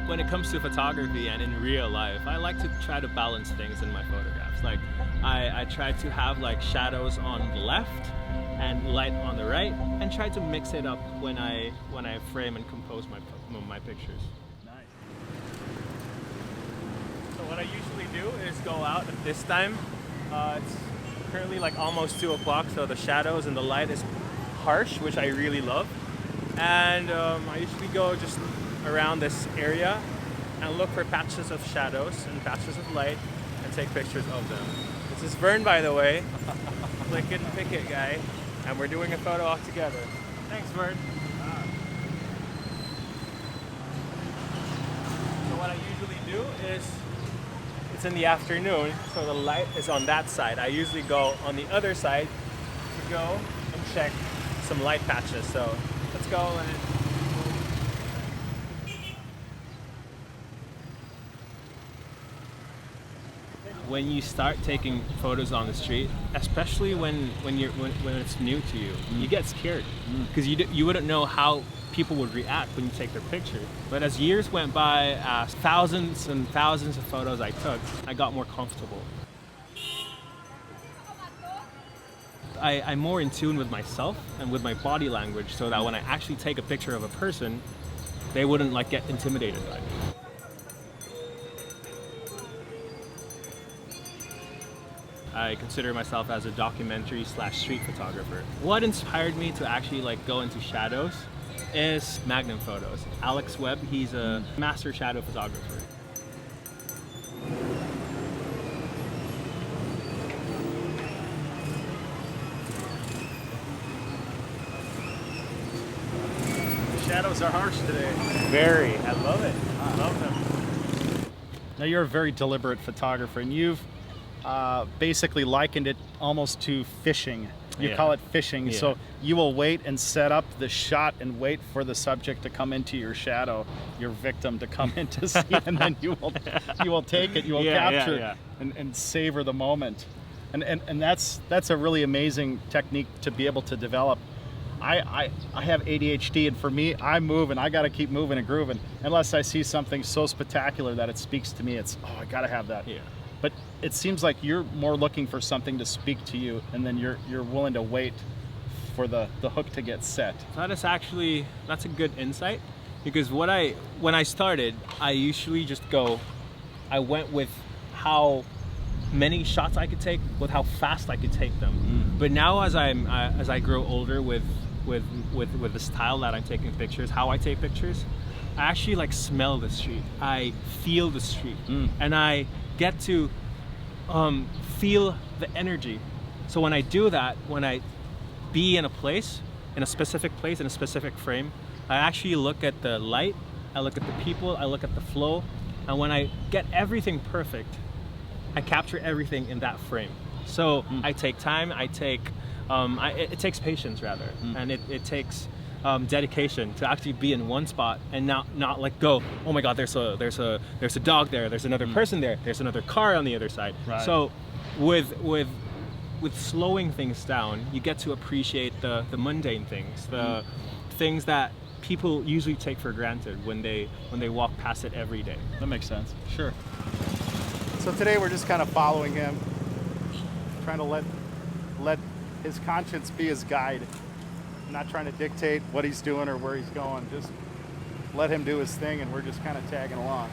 When it comes to photography and in real life, I like to try to balance things in my photographs. Like I try to have like shadows on the left and light on the right, and try to mix it up when I frame and compose my pictures. Nice. So what I usually do is go out at this time. It's currently like almost 2 o'clock, so the shadows and the light is harsh, which I really love. And I usually go just around this area and look for patches of shadows and patches of light and take pictures of them. This is Vern, by the way, Click It and Pick It guy, and we're doing a photo walk together. Thanks, Vern. So what I usually do is, it's in the afternoon, so the light is on that side. I usually go on the other side to go and check some light patches. So let's go and when you start taking photos on the street, especially when it's new to you, you get scared because you wouldn't know how people would react when you take their picture. But as years went by, as thousands and thousands of photos I took, I got more comfortable. I'm more in tune with myself and with my body language, so that when I actually take a picture of a person, they wouldn't like get intimidated by me. I consider myself as a documentary/street photographer. What inspired me to actually like go into shadows is Magnum Photos. Alex Webb, he's a master shadow photographer. The shadows are harsh today. Very, I love it. I love them. Now you're a very deliberate photographer, and you've basically likened it almost to fishing. You call it fishing. So you will wait and set up the shot and wait for the subject to come into your shadow, your victim to come into scene, and then you will take it, you will capture it and savor the moment. And that's a really amazing technique to be able to develop. I have ADHD, and for me, I move and I got to keep moving and grooving unless I see something so spectacular that it speaks to me. It's, oh, I got to have that. Yeah. But it seems like you're more looking for something to speak to you, and then you're willing to wait for the hook to get set. That's a good insight, because when I started, I usually just I went with how many shots I could take, with how fast I could take them. But now as I grow older with the style that I'm taking pictures, how I take pictures, I actually like smell the street. I feel the street, and I get to feel the energy. So when I do that, when I be in a specific place, in a specific frame, I actually look at the light, I look at the people, I look at the flow, and when I get everything perfect, I capture everything in that frame. So I take time, it takes patience rather, and it takes dedication to actually be in one spot and not like go, oh my god, there's a dog there, there's another person there, there's another car on the other side. Right. So with slowing things down, you get to appreciate the mundane things, the things that people usually take for granted when they walk past it every day. That makes sense. Sure. So today we're just kind of following him, trying to let his conscience be his guide. I'm not trying to dictate what he's doing or where he's going. Just let him do his thing, and we're just kind of tagging along.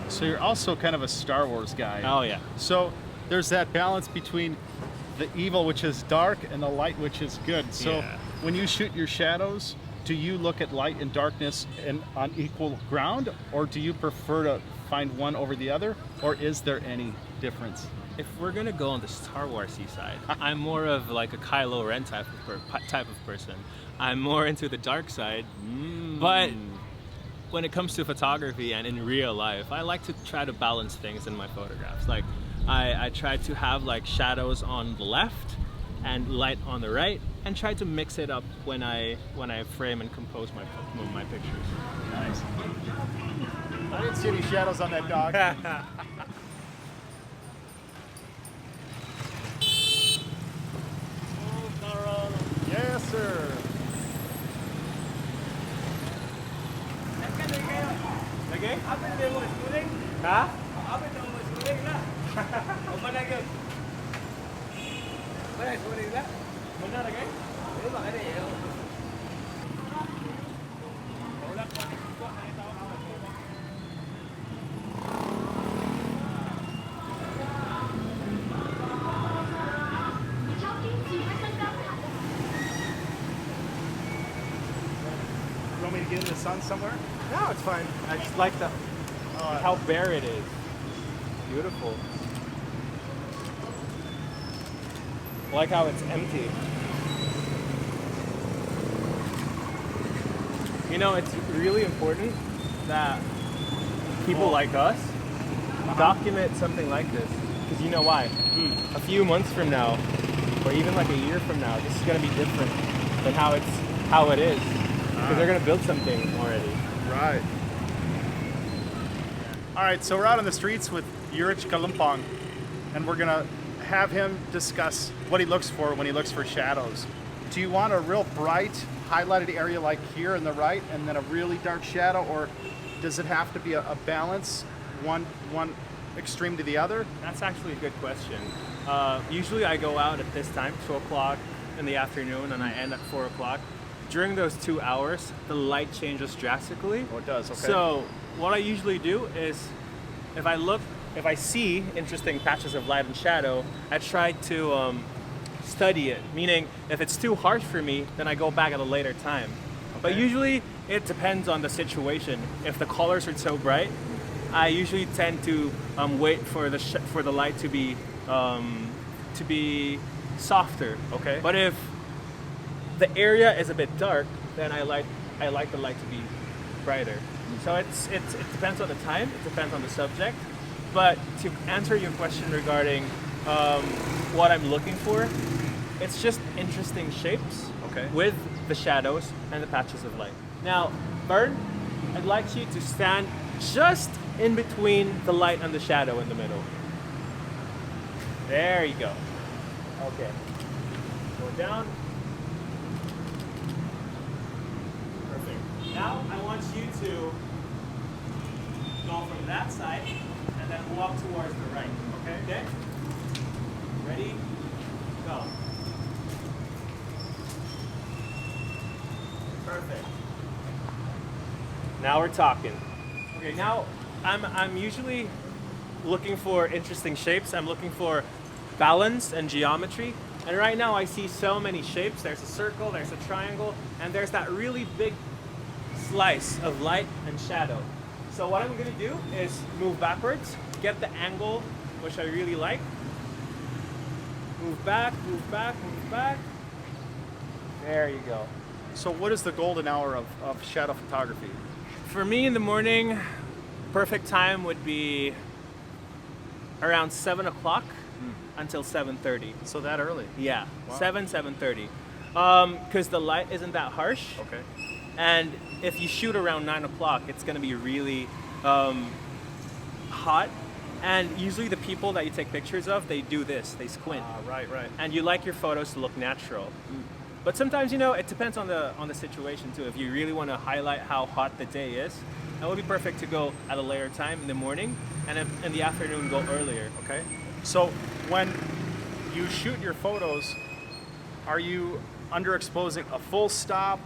So you're also kind of a Star Wars guy. Oh yeah. So there's that balance between the evil, which is dark, and the light, which is good. So when you shoot your shadows, do you look at light and darkness on equal ground, or do you prefer to find one over the other, or is there any difference? If we're gonna go on the Star Warsy side, I'm more of like a Kylo Ren type of person. I'm more into the dark side, but when it comes to photography and in real life, I like to try to balance things in my photographs. Like I try to have like shadows on the left and light on the right, and try to mix it up when I frame and compose my pictures. Nice. I didn't see any shadows on that dog. Yes, sir. Hả? You want me to get in the sun somewhere? No, it's fine. I just like how bare it is. Beautiful. I like how it's empty. You know, it's really important that people like us document something like this. Because you know why? A few months from now, or even like a year from now, this is going to be different than how it is. Because they're going to build something already. Right. All right, so we're out on the streets with Urich Calumpang, and we're gonna have him discuss what he looks for when he looks for shadows. Do you want a real bright, highlighted area like here in the right, and then a really dark shadow, or does it have to be a balance, one extreme to the other? That's actually a good question. Usually I go out at this time, 2 o'clock in the afternoon, and I end at 4 o'clock. During those 2 hours, the light changes drastically. Oh, it does, okay. So what I usually do is, if I see interesting patches of light and shadow, I try to study it. Meaning, if it's too harsh for me, then I go back at a later time. Okay. But usually, it depends on the situation. If the colors are so bright, I usually tend to wait for the light to be softer. Okay. But if the area is a bit dark, then I like the light to be brighter. So it depends on the time, it depends on the subject. But to answer your question regarding what I'm looking for, it's just interesting shapes with the shadows and the patches of light. Now, Vern, I'd like you to stand just in between the light and the shadow in the middle. There you go. Okay. Go down. Perfect. Now I want you to go from that side and then walk towards the right. Okay? Ready? Go. Perfect. Now we're talking. Okay, now I'm usually looking for interesting shapes. I'm looking for balance and geometry. And right now I see so many shapes. There's a circle, there's a triangle, and there's that really big slice of light and shadow. So what I'm gonna do is move backwards, get the angle, which I really like. Move back, move back, move back. There you go. So what is the golden hour of shadow photography? For me in the morning, perfect time would be around 7 o'clock until 7:30. So that early? Yeah, Wow. 7:30. Because the light isn't that harsh. Okay. And if you shoot around 9 o'clock, it's going to be really hot. And usually the people that you take pictures of, they do this, they squint. Right. And you like your photos to look natural. But sometimes, it depends on the situation too. If you really want to highlight how hot the day is, that would be perfect to go at a later time in the morning, and in the afternoon go earlier. Okay. So when you shoot your photos, are you underexposing a full stop,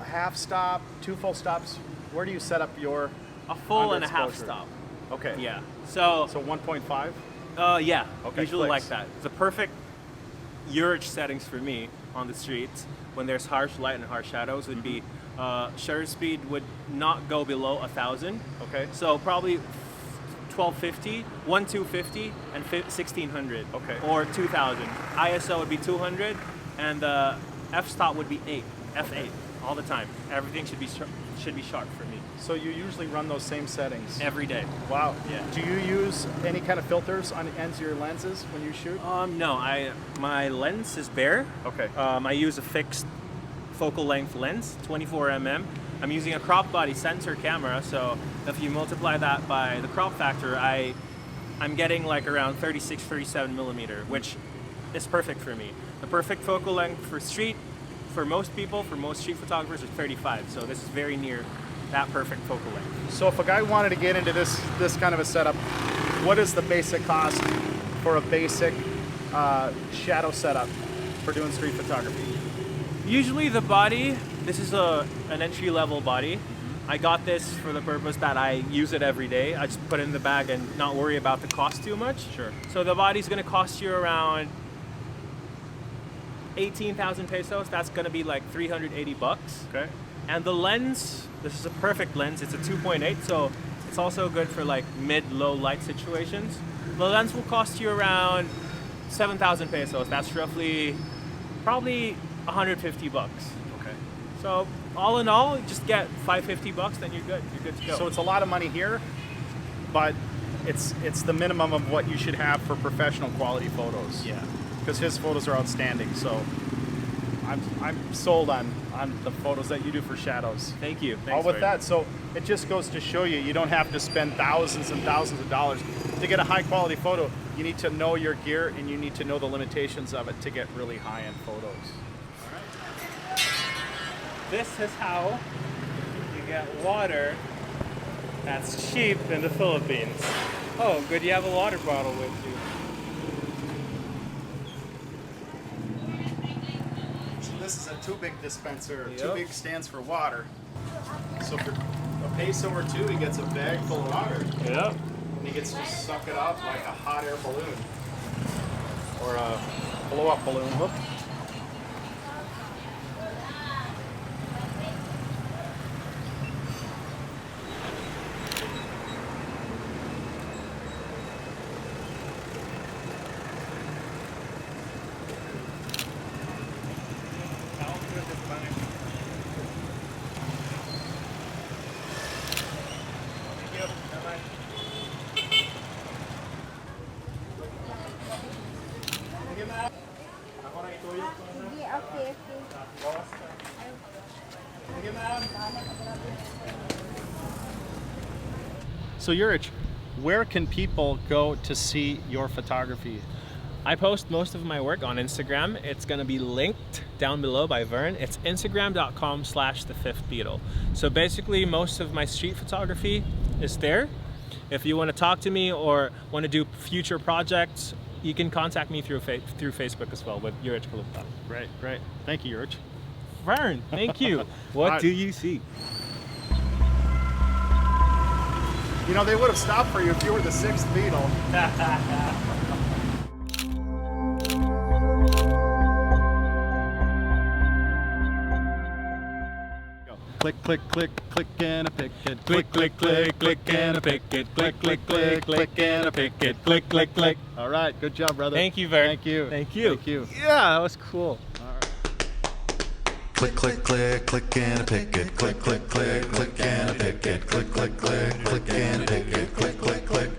a half stop, 2 full stops? Where do you set up your A full and a half underexposure? stop. Okay. Yeah. So 1.5? yeah, Okay, usually clicks. like that. The perfect Urich settings for me on the streets when there's harsh light and harsh shadows would be shutter speed would not go below 1,000. Okay. So probably 1250, 1250, and 1600. Okay. Or 2000. ISO would be 200, and the f-stop would be 8, f8, all the time. Everything should be sharp for me. So you usually run those same settings? Every day. Wow. Yeah. Do you use any kind of filters on the ends of your lenses when you shoot? No, my lens is bare. Okay. I use a fixed focal length lens, 24 mm. I'm using a crop body sensor camera, so if you multiply that by the crop factor, I'm getting like around 36, 37 millimeter, which is perfect for me. The perfect focal length for street, for most people, for most street photographers, is 35. So this is very near that perfect focal length. So if a guy wanted to get into this kind of a setup, what is the basic cost for a basic shadow setup for doing street photography? Usually the body, this is an entry-level body. I got this for the purpose that I use it every day. I just put it in the bag and not worry about the cost too much. Sure. So the body's gonna cost you around 18,000 pesos. That's gonna be like 380 bucks. Okay. And the lens, this is a perfect lens. It's a 2.8, so it's also good for like mid-low light situations. The lens will cost you around 7,000 pesos. That's roughly probably 150 bucks. Okay. So all in all, just get 550 bucks, then you're good. You're good to go. So it's a lot of money here, but it's the minimum of what you should have for professional quality photos. yeah. Because his photos are outstanding. So I'm sold on the photos that you do for shadows. Thank you. All Thanks, with Vern. that, so it just goes to show you don't have to spend thousands and thousands of dollars to get a high quality photo. You need to know your gear and you need to know the limitations of it to get really high end photos. This is how you get water that's cheap in the Philippines. Oh, good, you have a water bottle with you. So this is a tubing dispenser. Yep. Tubing stands for water. So for a peso or two, he gets a bag full of water. Yep. And he gets to suck it up like a hot air balloon. Or a blow up balloon. Whoop. Sige, okay. So Urich, where can people go to see your photography? I post most of my work on Instagram. It's gonna be linked down below by Vern. It's instagram.com/thefifthbeetle. So basically most of my street photography is there. If you wanna talk to me or wanna do future projects, you can contact me through Facebook as well with Urich Calumpang. Great, great. Thank you, Urich. Vern, thank you. What do you see? You know, they would have stopped for you if you were the sixth beetle. Click, click, click, click, and a pick it. Click, click, click, click, and a pick it. Click, click, click, click, and a pick it. Click, click, click. All right, good job, brother. Thank you, Vern. Thank you. Thank you. Thank you. Yeah, that was cool. Click, click, click, click and a pick it. Click, click, click, click and a pick it. Click, click, click, click and a pick it. Click, click, click.